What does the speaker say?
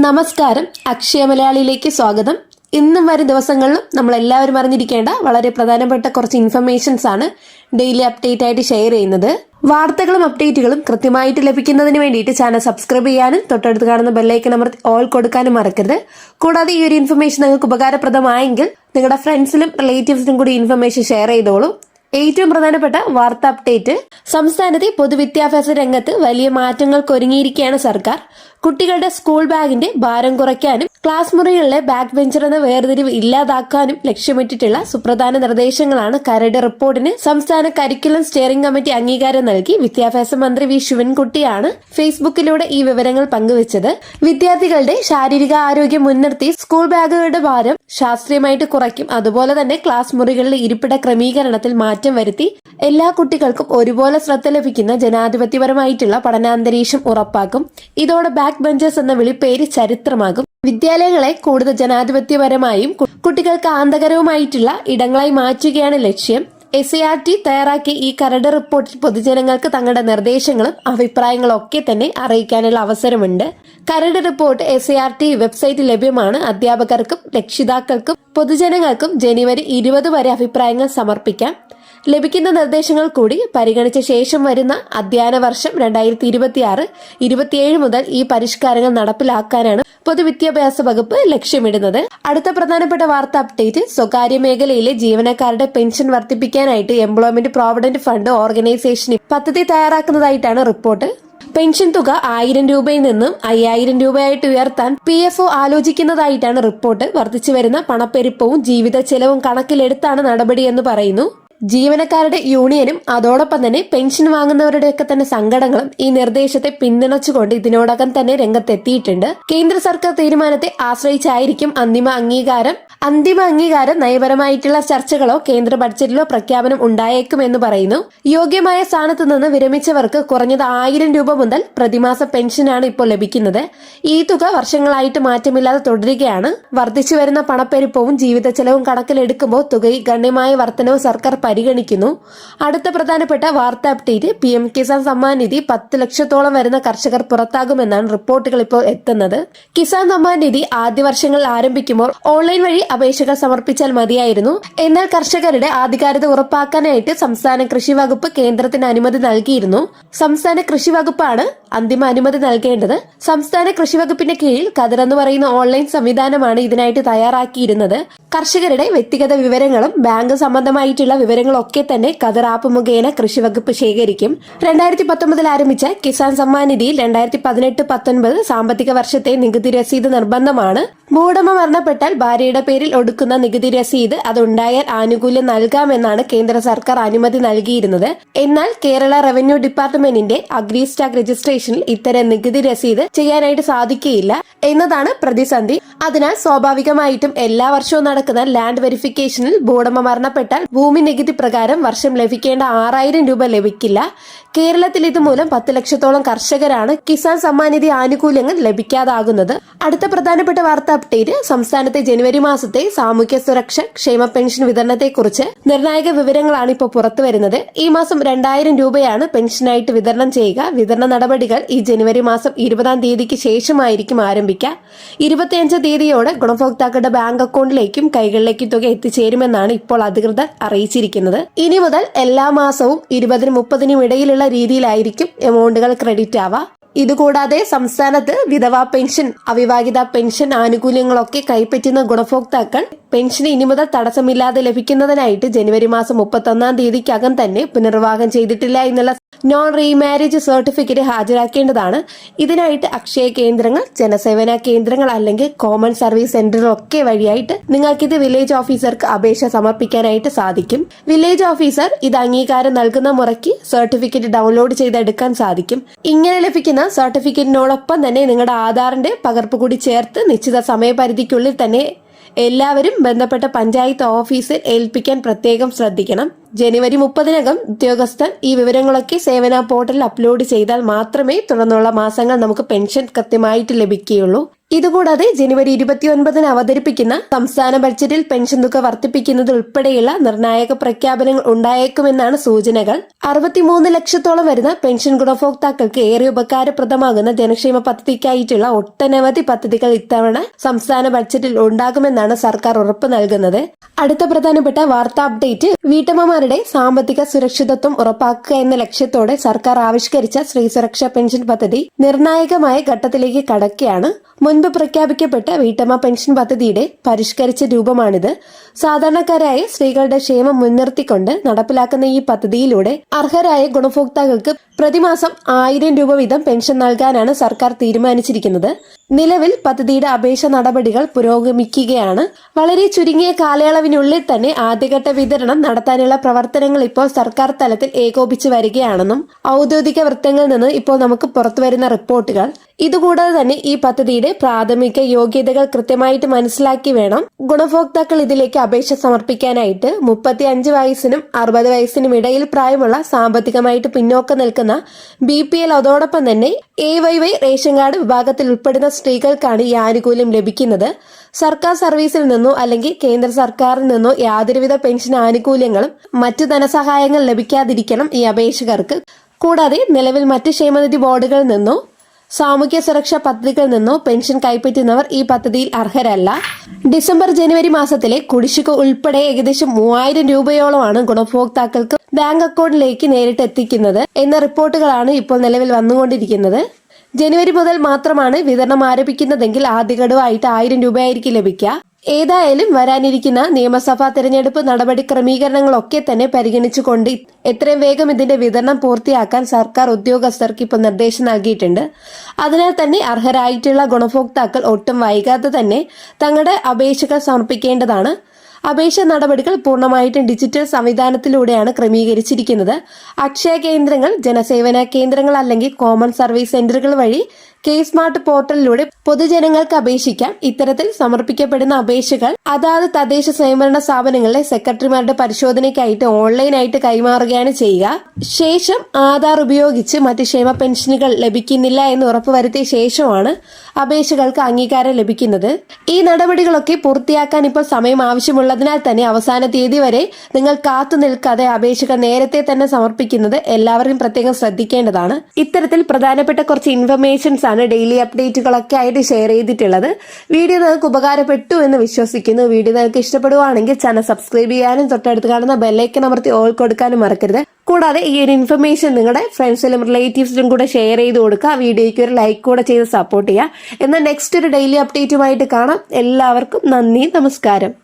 നമസ്കാരം, അക്ഷയ മലയാളിയിലേക്ക് സ്വാഗതം. ഇന്നും വരും ദിവസങ്ങളിലും നമ്മൾ എല്ലാവരും അറിഞ്ഞിരിക്കേണ്ട വളരെ പ്രധാനപ്പെട്ട കുറച്ച് ഇൻഫർമേഷൻസ് ആണ് ഡെയിലി അപ്ഡേറ്റ് ആയിട്ട് ഷെയർ ചെയ്യുന്നത്. വാർത്തകളും അപ്ഡേറ്റുകളും കൃത്യമായിട്ട് ലഭിക്കുന്നതിന് വേണ്ടിയിട്ട് ചാനൽ സബ്സ്ക്രൈബ് ചെയ്യാനും തൊട്ടടുത്ത് കാണുന്ന ബെല്ലൈക്കൺ അമർത്തി ഓൾ കൊടുക്കാനും മറക്കരുത്. കൂടാതെ ഈ ഒരു ഇൻഫർമേഷൻ നിങ്ങൾക്ക് ഉപകാരപ്രദമായെങ്കിൽ നിങ്ങളുടെ ഫ്രണ്ട്സിലും റിലേറ്റീവ്സിനും കൂടി ഇൻഫർമേഷൻ ഷെയർ ചെയ്തോളൂ. ഏറ്റവും പ്രധാനപ്പെട്ട വാർത്താ അപ്ഡേറ്റ്, സംസ്ഥാനത്തെ പൊതുവിദ്യാഭ്യാസ രംഗത്ത് വലിയ മാറ്റങ്ങൾക്ക് ഒരുങ്ങിയിരിക്കുകയാണ് സർക്കാർ. കുട്ടികളുടെ സ്കൂൾ ബാഗിന്റെ ഭാരം കുറയ്ക്കാനും ക്ലാസ് മുറികളിലെ ബാക്ക് ബെഞ്ചർ എന്ന വേർതിരിവ് ഇല്ലാതാക്കാനും ലക്ഷ്യമിട്ടിട്ടുള്ള സുപ്രധാന നിർദ്ദേശങ്ങളാണ് കരട് റിപ്പോർട്ടിന് സംസ്ഥാന കരിക്കുലം സ്റ്റിയറിംഗ് കമ്മിറ്റി അംഗീകാരം നൽകി. വിദ്യാഭ്യാസ മന്ത്രി വി ശിവൻകുട്ടിയാണ് ഫേസ്ബുക്കിലൂടെ ഈ വിവരങ്ങൾ പങ്കുവച്ചത്. വിദ്യാർത്ഥികളുടെ ശാരീരിക ആരോഗ്യം മുൻനിർത്തി സ്കൂൾ ബാഗുകളുടെ ഭാരം ശാസ്ത്രീയമായിട്ട് കുറയ്ക്കും. അതുപോലെ തന്നെ ക്ലാസ് മുറികളിലെ ഇരിപ്പിട ക്രമീകരണത്തിൽ മാറ്റം വരുത്തി എല്ലാ കുട്ടികൾക്കും ഒരുപോലെ ശ്രദ്ധ ലഭിക്കുന്ന ജനാധിപത്യപരമായിട്ടുള്ള പഠനാന്തരീക്ഷം ഉറപ്പാക്കും. ഇതോടെ ബാക്ക് ബെഞ്ചേഴ്സ് എന്ന വിളിപ്പേര് ചരിത്രമാകും. വിദ്യാലയങ്ങളെ കൂടുതൽ ജനാധിപത്യപരമായും കുട്ടികൾക്ക് ആനന്ദകരവുമായിട്ടുള്ള ഇടങ്ങളായി മാറ്റുകയാണ് ലക്ഷ്യം. SART തയ്യാറാക്കിയ ഈ കരട് റിപ്പോർട്ടിൽ പൊതുജനങ്ങൾക്ക് തങ്ങളുടെ നിർദ്ദേശങ്ങളും അഭിപ്രായങ്ങളും ഒക്കെ തന്നെ അറിയിക്കാനുള്ള അവസരമുണ്ട്. കരട് റിപ്പോർട്ട് SART വെബ്സൈറ്റിൽ ലഭ്യമാണ്. അധ്യാപകർക്കും രക്ഷിതാക്കൾക്കും പൊതുജനങ്ങൾക്കും ജനുവരി 20 വരെ അഭിപ്രായങ്ങൾ സമർപ്പിക്കാം. ലഭിക്കുന്ന നിർദ്ദേശങ്ങൾ കൂടി പരിഗണിച്ച ശേഷം വരുന്ന അധ്യയന വർഷം 2026-27 മുതൽ ഈ പരിഷ്കാരങ്ങൾ നടപ്പിലാക്കാനാണ് പൊതുവിദ്യാഭ്യാസ വകുപ്പ് ലക്ഷ്യമിടുന്നത്. അടുത്ത പ്രധാനപ്പെട്ട വാർത്താ അപ്ഡേറ്റ്, സ്വകാര്യ മേഖലയിലെ ജീവനക്കാരുടെ പെൻഷൻ വർദ്ധിപ്പിക്കാനായിട്ട് എംപ്ലോയ്മെന്റ് പ്രോവിഡന്റ് ഫണ്ട് ഓർഗനൈസേഷൻ പദ്ധതി തയ്യാറാക്കുന്നതായിട്ടാണ് റിപ്പോർട്ട്. പെൻഷൻ തുക 1000 രൂപയിൽ നിന്നും 5000 രൂപയായിട്ട് ഉയർത്താൻ PFO ആലോചിക്കുന്നതായിട്ടാണ് റിപ്പോർട്ട്. വർദ്ധിച്ചുവരുന്ന പണപ്പെരുപ്പവും ജീവിത ചെലവും കണക്കിലെടുത്താണ് നടപടിയെന്ന് പറയുന്നു. ജീവനക്കാരുടെ യൂണിയനും അതോടൊപ്പം തന്നെ പെൻഷൻ വാങ്ങുന്നവരുടെയൊക്കെ തന്നെ സംഘടനകളും ഈ നിർദ്ദേശത്തെ പിന്തുണച്ചുകൊണ്ട് ഇതിനോടകം തന്നെ രംഗത്തെത്തിയിട്ടുണ്ട്. കേന്ദ്ര സർക്കാർ തീരുമാനത്തെ ആശ്രയിച്ചായിരിക്കും അന്തിമ അംഗീകാരം. നയപരമായിട്ടുള്ള ചർച്ചകളോ കേന്ദ്ര ബഡ്ജറ്റിലോ പ്രഖ്യാപനം ഉണ്ടായേക്കുമെന്ന് പറയുന്നു. യോഗ്യമായ സ്ഥാനത്ത് നിന്ന് വിരമിച്ചവർക്ക് കുറഞ്ഞത് 1000 രൂപ മുതൽ പ്രതിമാസ പെൻഷനാണ് ഇപ്പോൾ ലഭിക്കുന്നത്. ഈ തുക വർഷങ്ങളായിട്ട് മാറ്റമില്ലാതെ തുടരുകയാണ്. വർദ്ധിച്ചു വരുന്ന പണപ്പെരുപ്പവും ജീവിത ചെലവും കണക്കിലെടുക്കുമ്പോൾ തുകയിൽ ഗണ്യമായ വർധനവ് സർക്കാർ പരിഗണിക്കുന്നു. അടുത്ത പ്രധാനപ്പെട്ട വാർത്താ അപ്ഡേറ്റ്, PM കിസാൻ സമ്മാൻ നിധി 10 ലക്ഷത്തോളം വരുന്ന കർഷകർ പുറത്താകുമെന്നാണ് റിപ്പോർട്ടുകൾ ഇപ്പോൾ എത്തുന്നത്. കിസാൻ സമ്മാൻ നിധി ആദ്യ വർഷങ്ങളിൽ ആരംഭിക്കുമ്പോൾ ഓൺലൈൻ വഴി അപേക്ഷകൾ സമർപ്പിച്ചാൽ മതിയായിരുന്നു. എന്നാൽ കർഷകരുടെ ആധികാരികത ഉറപ്പാക്കാനായിട്ട് സംസ്ഥാന കൃഷി വകുപ്പ് കേന്ദ്രത്തിന് അനുമതി നൽകിയിരുന്നു. സംസ്ഥാന കൃഷി വകുപ്പാണ് അന്തിമ അനുമതി നൽകേണ്ടത്. സംസ്ഥാന കൃഷി വകുപ്പിന്റെ കീഴിൽ കതിർ എന്ന് പറയുന്ന ഓൺലൈൻ സംവിധാനമാണ് ഇതിനായിട്ട് തയ്യാറാക്കിയിരുന്നത്. കർഷകരുടെ വ്യക്തിഗത വിവരങ്ങളും ബാങ്ക് സംബന്ധമായിട്ടുള്ള വിവരങ്ങളൊക്കെ തന്നെ കതിർ ആപ്പ് മുഖേന കൃഷി വകുപ്പ് ശേഖരിക്കും. 2019 ആരംഭിച്ച കിസാൻ സമ്മാൻ നിധിയിൽ 2018-19 സാമ്പത്തിക വർഷത്തെ നികുതി രസീത് നിർബന്ധമാണ്. ഭൂവുടമ മരണപ്പെട്ടാൽ ഭാര്യയുടെ പേരിൽ ഒടുക്കുന്ന നികുതി രസീത് അതുണ്ടായാൽ ആനുകൂല്യം നൽകാമെന്നാണ് കേന്ദ്ര സർക്കാർ അനുമതി നൽകിയിരുന്നത്. എന്നാൽ കേരള റവന്യൂ ഡിപ്പാർട്ട്മെന്റിന്റെ അഗ്രി സ്റ്റാക്ക് രജിസ്ട്രേഷനിൽ ഇത്തരം നികുതി രസീത് ചെയ്യാനായിട്ട് സാധിക്കുകയില്ല എന്നതാണ് പ്രതിസന്ധി. അതിനാൽ സ്വാഭാവികമായിട്ടും എല്ലാ വർഷവും നടക്കുന്ന ലാൻഡ് വെരിഫിക്കേഷനിൽ ഭൂവുടമ മരണപ്പെട്ടാൽ ഭൂമി നികുതി പ്രകാരം വർഷം ലഭിക്കേണ്ട 6000 രൂപ ലഭിക്കില്ല. കേരളത്തിൽ ഇതുമൂലം 10 ലക്ഷത്തോളം കർഷകരാണ് കിസാൻ സമ്മാൻ നിധി ആനുകൂല്യങ്ങൾ ലഭിക്കാതാകുന്നത്. അടുത്ത പ്രധാനപ്പെട്ട വാർത്താ അപ്ഡേറ്റ്, സംസ്ഥാനത്തെ ജനുവരി മാസത്തെ സാമൂഹ്യ സുരക്ഷ ക്ഷേമ പെൻഷൻ വിതരണത്തെക്കുറിച്ച് നിർണായക വിവരങ്ങളാണ് ഇപ്പോൾ പുറത്തുവരുന്നത്. ഈ മാസം 2000 രൂപയാണ് പെൻഷനായിട്ട് വിതരണം ചെയ്യുക. വിതരണ നടപടികൾ ഈ ജനുവരി മാസം 20-ാം തീയതിക്ക് ശേഷമായിരിക്കും ആരംഭിക്കുക. 25 തീയതിയോടെ ഗുണഭോക്താക്കളുടെ ബാങ്ക് അക്കൗണ്ടിലേക്കും കൈകളിലേക്കും തുക എത്തിച്ചേരുമെന്നാണ് ഇപ്പോൾ അധികൃതർ അറിയിച്ചിരിക്കുന്നത്. ഇനി മുതൽ എല്ലാ മാസവും 20-30 ഇടയിലുള്ള രീതിയിലായിരിക്കും എമൗണ്ടുകൾ ക്രെഡിറ്റ് ആവുക. ഇതുകൂടാതെ സംസ്ഥാനത്ത് വിധവാ പെൻഷൻ, അവിവാഹിത പെൻഷൻ ആനുകൂല്യങ്ങളൊക്കെ കൈപ്പറ്റുന്ന ഗുണഭോക്താക്കൾ പെൻഷൻ ഇനി മുതൽ തടസ്സമില്ലാതെ ലഭിക്കുന്നതിനായിട്ട് ജനുവരി മാസം 31-ാം തീയതിക്കകം തന്നെ പുനർവിവാഹം ചെയ്തിട്ടില്ല എന്നുള്ള നോൺ റീമാരേജ് സർട്ടിഫിക്കറ്റ് ഹാജരാക്കേണ്ടതാണ്. ഇതിനായിട്ട് അക്ഷയ കേന്ദ്രങ്ങൾ, ജനസേവന കേന്ദ്രങ്ങൾ അല്ലെങ്കിൽ കോമൺ സർവീസ് സെന്ററുകളൊക്കെ വഴിയായിട്ട് നിങ്ങൾക്കിത് വില്ലേജ് ഓഫീസർക്ക് അപേക്ഷ സമർപ്പിക്കാനായിട്ട് സാധിക്കും. വില്ലേജ് ഓഫീസർ ഇത് അംഗീകാരം നൽകുന്ന മുറയ്ക്ക് സർട്ടിഫിക്കറ്റ് ഡൗൺലോഡ് ചെയ്തെടുക്കാൻ സാധിക്കും. ഇങ്ങനെ ലഭിക്കുന്ന സർട്ടിഫിക്കറ്റിനോടൊപ്പം തന്നെ നിങ്ങളുടെ ആധാറിന്റെ പകർപ്പ് കൂടി ചേർത്ത് നിശ്ചിത സമയപരിധിക്കുള്ളിൽ തന്നെ എല്ലാവരും ബന്ധപ്പെട്ട പഞ്ചായത്ത് ഓഫീസിൽ ഏൽപ്പിക്കാൻ പ്രത്യേകം ശ്രദ്ധിക്കണം. ജനുവരി 30-നകം ഉദ്യോഗസ്ഥൻ ഈ വിവരങ്ങളൊക്കെ സേവന പോർട്ടലിൽ അപ്ലോഡ് ചെയ്താൽ മാത്രമേ തുടർന്നുള്ള മാസങ്ങൾ നമുക്ക് പെൻഷൻ കൃത്യമായിട്ട് ലഭിക്കുകയുള്ളൂ. ഇതുകൂടാതെ ജനുവരി 29 അവതരിപ്പിക്കുന്ന സംസ്ഥാന ബഡ്ജറ്റിൽ പെൻഷൻ തുക വർദ്ധിപ്പിക്കുന്നത് ഉൾപ്പെടെയുള്ള നിർണായക പ്രഖ്യാപനങ്ങൾ ഉണ്ടായേക്കുമെന്നാണ് സൂചനകൾ. 63 ലക്ഷത്തോളം വരുന്ന പെൻഷൻ ഗുണഭോക്താക്കൾക്ക് ഏറെ ഉപകാരപ്രദമാകുന്ന ജനക്ഷേമ പദ്ധതിക്കായിട്ടുള്ള ഒട്ടനവധി പദ്ധതികൾ ഇത്തവണ സംസ്ഥാന ബഡ്ജറ്റിൽ ഉണ്ടാകുമെന്നാണ് സർക്കാർ ഉറപ്പ് നൽകുന്നത്. അടുത്ത പ്രധാനപ്പെട്ട വാർത്താ അപ്ഡേറ്റ്, വീട്ടമ്മമാരുടെ സാമ്പത്തിക സുരക്ഷിതത്വം ഉറപ്പാക്കുക എന്ന ലക്ഷ്യത്തോടെ സർക്കാർ ആവിഷ്കരിച്ച സ്ത്രീ സുരക്ഷാ പെൻഷൻ പദ്ധതി നിർണായകമായ ഘട്ടത്തിലേക്ക് കടക്കുകയാണ്. മുൻപ് പ്രഖ്യാപിക്കപ്പെട്ട വീട്ടമ്മ പെൻഷൻ പദ്ധതിയുടെ പരിഷ്കരിച്ച രൂപമാണിത്. സാധാരണക്കാരായ സ്ത്രീകളുടെ ക്ഷേമം മുൻനിർത്തിക്കൊണ്ട് നടപ്പിലാക്കുന്ന ഈ പദ്ധതിയിലൂടെ അർഹരായ ഗുണഭോക്താക്കൾക്ക് പ്രതിമാസം 1000 രൂപ വീതം പെൻഷൻ നൽകാനാണ് സർക്കാർ തീരുമാനിച്ചിരിക്കുന്നത്. നിലവിൽ പദ്ധതിയുടെ അപേക്ഷ നടപടികൾ പുരോഗമിക്കുകയാണ്. വളരെ ചുരുങ്ങിയ കാലയളവിനുള്ളിൽ തന്നെ ആദ്യഘട്ട വിതരണം നടത്താനുള്ള പ്രവർത്തനങ്ങൾ ഇപ്പോൾ സർക്കാർ തലത്തിൽ ഏകോപിച്ചു വരികയാണെന്നും ഔദ്യോഗിക വൃത്തങ്ങളിൽ നിന്ന് ഇപ്പോൾ നമുക്ക് പുറത്തുവരുന്ന റിപ്പോർട്ടുകൾ. ഇതുകൂടാതെ തന്നെ ഈ പദ്ധതിയുടെ പ്രാഥമിക യോഗ്യതകൾ കൃത്യമായിട്ട് മനസ്സിലാക്കി വേണം ഗുണഭോക്താക്കൾ ഇതിലേക്ക് അപേക്ഷ സമർപ്പിക്കാനായിട്ട്. 35 വയസ്സിനും 60 വയസ്സിനും ഇടയിൽ പ്രായമുള്ള സാമ്പത്തികമായിട്ട് പിന്നോക്കം നിൽക്കുന്ന BPL അതോടൊപ്പം തന്നെ AYY റേഷൻ കാർഡ് വിഭാഗത്തിൽ ഉൾപ്പെടുന്ന സ്ത്രീകൾക്കാണ് ഈ ആനുകൂല്യം ലഭിക്കുന്നത്. സർക്കാർ സർവീസിൽ നിന്നോ അല്ലെങ്കിൽ കേന്ദ്ര സർക്കാരിൽ നിന്നോ യാതൊരുവിധ പെൻഷൻ ആനുകൂല്യങ്ങളും മറ്റു ധനസഹായങ്ങൾ ലഭിക്കാതിരിക്കണം ഈ അപേക്ഷകർക്ക്. കൂടാതെ നിലവിൽ മറ്റ് ക്ഷേമനിധി ബോർഡുകളിൽ നിന്നോ സാമൂഹ്യ സുരക്ഷാ പദ്ധതികളിൽ നിന്നോ പെൻഷൻ കൈപ്പറ്റുന്നവർ ഈ പദ്ധതിയിൽ അർഹരല്ല. ഡിസംബർ ജനുവരി മാസത്തിലെ കുടിശ്ശിക ഉൾപ്പെടെ ഏകദേശം 3000 രൂപയോളമാണ് ഗുണഭോക്താക്കൾക്ക് ബാങ്ക് അക്കൗണ്ടിലേക്ക് നേരിട്ട് എത്തിക്കുന്നത് എന്ന റിപ്പോർട്ടുകളാണ് ഇപ്പോൾ നിലവിൽ വന്നുകൊണ്ടിരിക്കുന്നത്. ജനുവരി മുതൽ മാത്രമാണ് വിതരണം ആരംഭിക്കുന്നതെങ്കിൽ ആദ്യ ഗഡുവായിട്ട് 1000 രൂപയായിരിക്കും ലഭിക്കുക. ഏതായാലും വരാനിരിക്കുന്ന നിയമസഭാ തെരഞ്ഞെടുപ്പ് നടപടി ക്രമീകരണങ്ങളൊക്കെ തന്നെ പരിഗണിച്ചുകൊണ്ട് എത്രയും വേഗം ഇതിന്റെ വിതരണം പൂർത്തിയാക്കാൻ സർക്കാർ ഉദ്യോഗസ്ഥർക്ക് ഇപ്പോൾ നിർദ്ദേശം നൽകിയിട്ടുണ്ട്. അതിനാൽ തന്നെ അർഹരായിട്ടുള്ള ഗുണഭോക്താക്കൾ ഒട്ടും വൈകാതെ തന്നെ തങ്ങളുടെ അപേക്ഷകൾ സമർപ്പിക്കേണ്ടതാണ്. അപേക്ഷ നടപടികൾ പൂർണ്ണമായിട്ടും ഡിജിറ്റൽ സംവിധാനത്തിലൂടെയാണ് ക്രമീകരിച്ചിരിക്കുന്നത്. അക്ഷയ കേന്ദ്രങ്ങൾ, ജനസേവന കേന്ദ്രങ്ങൾ അല്ലെങ്കിൽ കോമൺ സർവീസ് സെന്ററുകൾ വഴി K-സ്മാർട്ട് പോർട്ടലിലൂടെ പൊതുജനങ്ങൾക്ക് അപേക്ഷിക്കാം. ഇത്തരത്തിൽ സമർപ്പിക്കപ്പെടുന്ന അപേക്ഷകൾ അതാത് തദ്ദേശ സ്വയംഭരണ സ്ഥാപനങ്ങളിലെ സെക്രട്ടറിമാരുടെ പരിശോധനയ്ക്കായിട്ട് ഓൺലൈനായിട്ട് കൈമാറുകയാണ് ചെയ്യുക. ശേഷം ആധാർ ഉപയോഗിച്ച് മറ്റ് ക്ഷേമ പെൻഷനുകൾ ലഭിക്കുന്നില്ല എന്ന് ഉറപ്പുവരുത്തിയ ശേഷമാണ് അപേക്ഷകൾക്ക് അംഗീകാരം ലഭിക്കുന്നത്. ഈ നടപടികളൊക്കെ പൂർത്തിയാക്കാൻ ഇപ്പോൾ സമയം ആവശ്യമുള്ളതിനാൽ തന്നെ അവസാന തീയതി വരെ നിങ്ങൾ കാത്തു നിൽക്കാതെ അപേക്ഷകൾ നേരത്തെ തന്നെ സമർപ്പിക്കുന്നത് എല്ലാവരും പ്രത്യേകം ശ്രദ്ധിക്കേണ്ടതാണ്. ഇത്തരത്തിൽ പ്രധാനപ്പെട്ട കുറച്ച് ഇൻഫർമേഷൻസ് ഡെയിലി അപ്ഡേറ്റുകളൊക്കെ ആയിട്ട് ഷെയർ ചെയ്തിട്ടുള്ളത്. വീഡിയോ നിങ്ങൾക്ക് ഉപകാരപ്പെട്ടു എന്ന് വിശ്വസിക്കുന്നു. വീഡിയോ നിങ്ങൾക്ക് ഇഷ്ടപ്പെടുവാണെങ്കിൽ ചാനൽ സബ്സ്ക്രൈബ് ചെയ്യാനും തൊട്ടടുത്ത് കാണുന്ന ബെല്ലൈക്കൺ അമർത്തി ഓൾ കൊടുക്കാനും മറക്കരുത്. കൂടാതെ ഈ ഒരു ഇൻഫർമേഷൻ നിങ്ങളുടെ ഫ്രണ്ട്സിലും റിലേറ്റീവ്സിലും കൂടെ ഷെയർ ചെയ്ത് കൊടുക്കുക. വീഡിയോയ്ക്ക് ഒരു ലൈക്ക് കൂടെ ചെയ്ത് സപ്പോർട്ട് ചെയ്യുക. എന്നാൽ നെക്സ്റ്റ് ഒരു ഡെയിലി അപ്ഡേറ്റുമായിട്ട് കാണാം. എല്ലാവർക്കും നന്ദി, നമസ്കാരം.